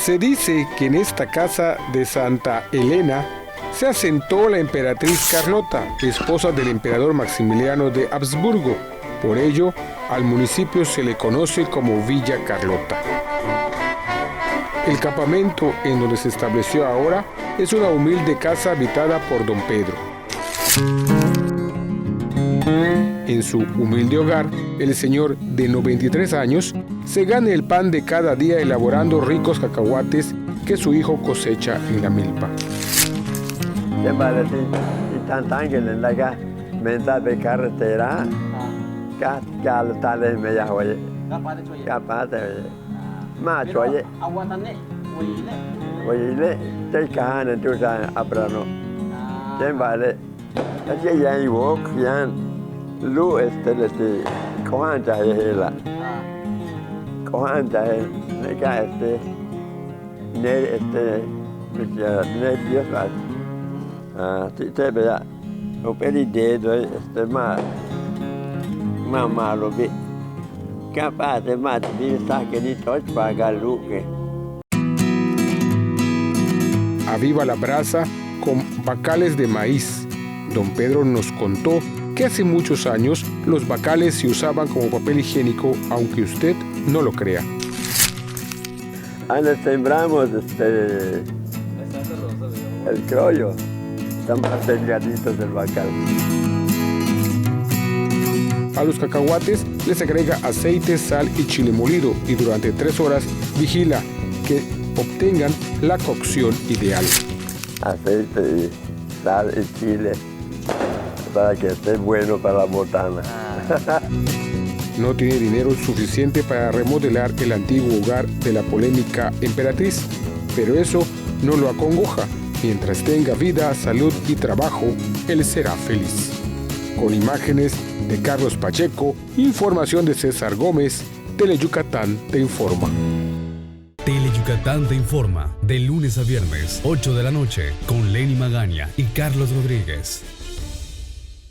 Se dice que en esta casa de Santa Elena se asentó la emperatriz Carlota, esposa del emperador Maximiliano de Habsburgo. Por ello, al municipio se le conoce como Villa Carlota. El campamento en donde se estableció ahora es una humilde casa habitada por don Pedro. En su humilde hogar, el señor de 93 años se gana el pan de cada día elaborando ricos cacahuates que su hijo cosecha en la milpa. Aviva la brasa con bacales de maíz. Don Pedro nos contó que hace muchos años los bacales se usaban como papel higiénico, aunque usted no lo crea. Ahora sembramos el crollo, están más delgaditos del bacal. A los cacahuates les agrega aceite, sal y chile molido y durante 3 horas vigila que obtengan la cocción ideal. Aceite y sal y chile para que esté bueno para la botana. No tiene dinero suficiente para remodelar el antiguo hogar de la polémica emperatriz, pero eso no lo acongoja. Mientras tenga vida, salud y trabajo, él será feliz. Con imágenes de Carlos Pacheco, información de César Gómez, Teleyucatán te informa. Teleyucatán te informa, de lunes a viernes, 8 de la noche, con Lenny Magaña y Carlos Rodríguez.